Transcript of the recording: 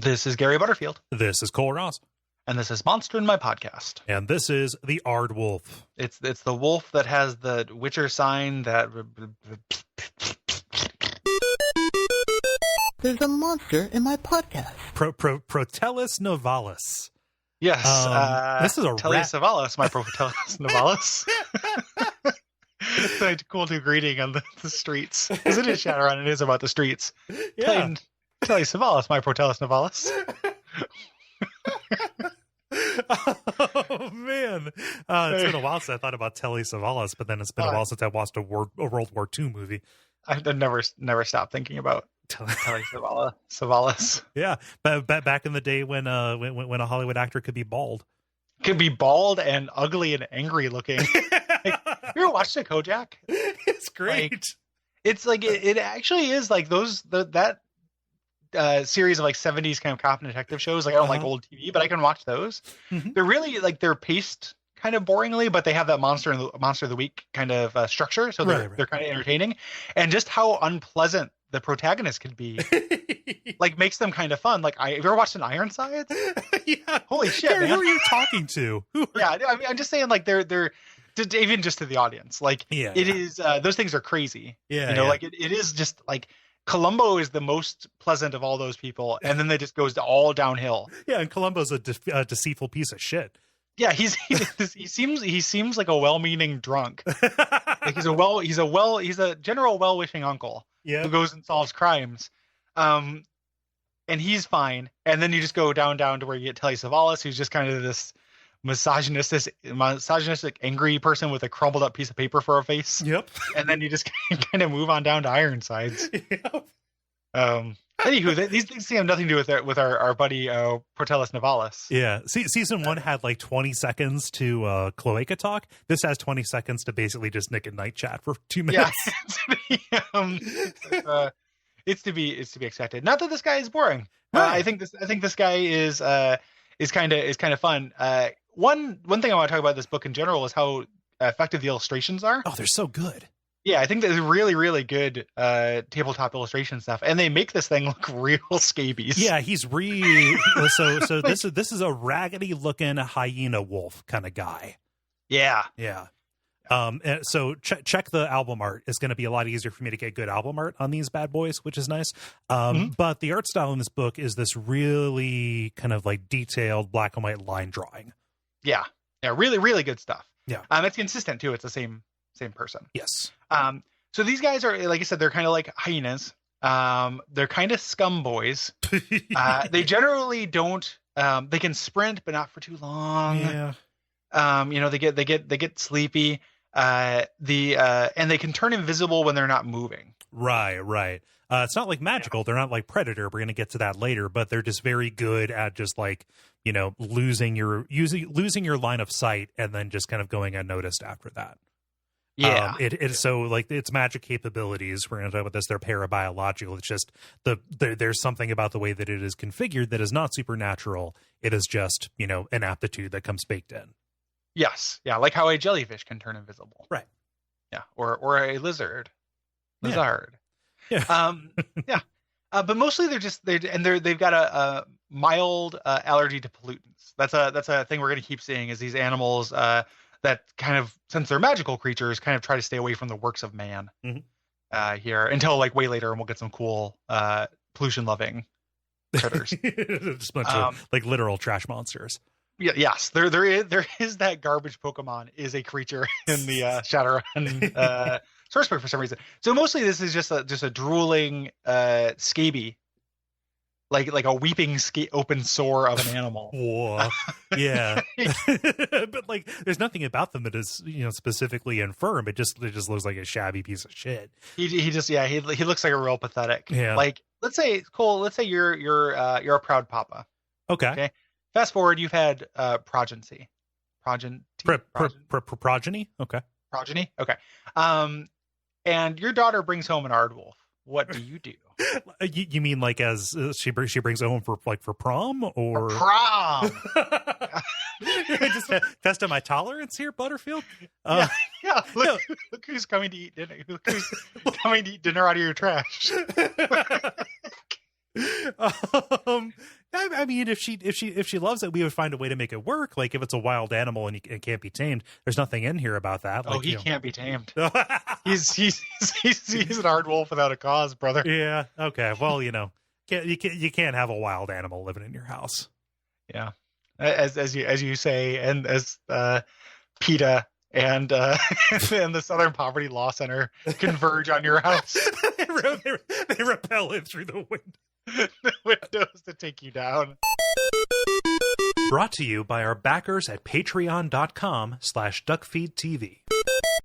This is Gary Butterfield. This is Cole Ross. And this is Monster in My Podcast. And this is the Aardwolf. It's the wolf that has the Witcher sign that... There's a monster in my podcast. Protellus novalis. Yes. This is a Tellus Savalis, my Protellus novalis. It's a cool new greeting on the streets. Because it is Shadowrun, it is about the streets. Yeah. Tellus Savalis, my Protellus novalis. Oh man, it's been a while since I thought about Telly Savalas, but then it's been a while since I watched a World War II movie. I've never stopped thinking about Telly Savalas. Yeah, but back in the day when a Hollywood actor could be bald, and ugly and angry looking. Like, you ever watched the Kojak? It's great. Like, it's like it actually is like that series of like 70s kind of cop and detective shows. Like I don't like old TV, but I can watch those. Mm-hmm. They're really like they're paced kind of boringly, but they have that monster of the week kind of structure, so they're kind of entertaining. And just how unpleasant the protagonist can be, like makes them kind of fun. Like have you ever watched an Ironsides? Yeah. Holy shit! Gary, who are you talking to? Yeah, I mean, I'm just saying like they're even just to the audience. Like it is those things are crazy. Yeah, like it is just like. Columbo is the most pleasant of all those people, and then it just goes all downhill. Yeah, and Columbo's a deceitful piece of shit. Yeah, he seems like a well-meaning drunk. Like he's a general well-wishing uncle who goes and solves crimes, and he's fine. And then you just go down to where you get Telly Savalas, who's just kind of this misogynistic, angry person with a crumpled up piece of paper for a face. Yep. And then you just kind of move on down to Ironsides. Yep. Anywho, these things have nothing to do with our buddy Protellus novalis. Yeah. Season 1 had like 20 seconds to cloaca talk. This has 20 seconds to basically just Nick and Night chat for 2 minutes. Yeah. It's to be expected. Not that this guy is boring. Right. I think this guy is kind of fun. One thing I want to talk about this book in general is how effective the illustrations are. Oh, they're so good. Yeah, I think there's really, really good tabletop illustration stuff, and they make this thing look real scabies. Yeah, he's so this is a raggedy looking hyena wolf kind of guy. Yeah. And so check the album art. It's going to be a lot easier for me to get good album art on these bad boys, which is nice. But the art style in this book is this really kind of like detailed black and white line drawing. Yeah, really, really good stuff. Yeah, it's consistent too. It's the same person. Yes. So these guys are, like I said, they're kind of like hyenas. They're kind of scum boys. They generally don't. They can sprint, but not for too long. Yeah. They get sleepy. And they can turn invisible when they're not moving. Right. It's not like magical. They're not like Predator. We're going to get to that later, but they're just very good at just like, losing your line of sight and then just kind of going unnoticed after that. Yeah. It's so like its magic capabilities. We're going to talk about this. They're parabiological. It's just there's something about the way that it is configured that is not supernatural. It is just, an aptitude that comes baked in. Yes. Yeah. Like how a jellyfish can turn invisible. Right. Yeah. Or a lizard. Yeah. Yeah. But mostly they've got a mild allergy to pollutants. That's a thing we're going to keep seeing is these animals that kind of, since they're magical creatures, kind of try to stay away from the works of man here until like way later, and we'll get some cool pollution loving critters. Just a bunch of like literal trash monsters. Yeah, yes, there is that garbage Pokemon is a creature in the Shadowrun source book for some reason. So mostly this is just a drooling scaby, like a weeping open sore of an animal. Whoa. Yeah. But like there's nothing about them that is specifically infirm. It just looks like a shabby piece of shit. He looks like a real pathetic. Yeah. Like let's say you're a proud papa. Okay. Fast forward, you've had progeny. Progeny. Okay. Progeny. Okay. And your daughter brings home an Aardwolf. What do you do? You mean like as she brings it home for prom or for prom? Just testing my tolerance here, Butterfield. Yeah. Look who's coming to eat dinner. Look who's coming to eat dinner out of your trash. I mean, if she loves it, we would find a way to make it work. Like if it's a wild animal and it can't be tamed, there's nothing in here about that. Like, he can't be tamed. he's an Aardwolf without a cause, brother. Yeah. Okay. Well, you can't have a wild animal living in your house. Yeah, as you say, and as PETA and and the Southern Poverty Law Center converge on your house. They repel in through the windows to take you down. Brought to you by our backers at patreon.com/duckfeed.tv.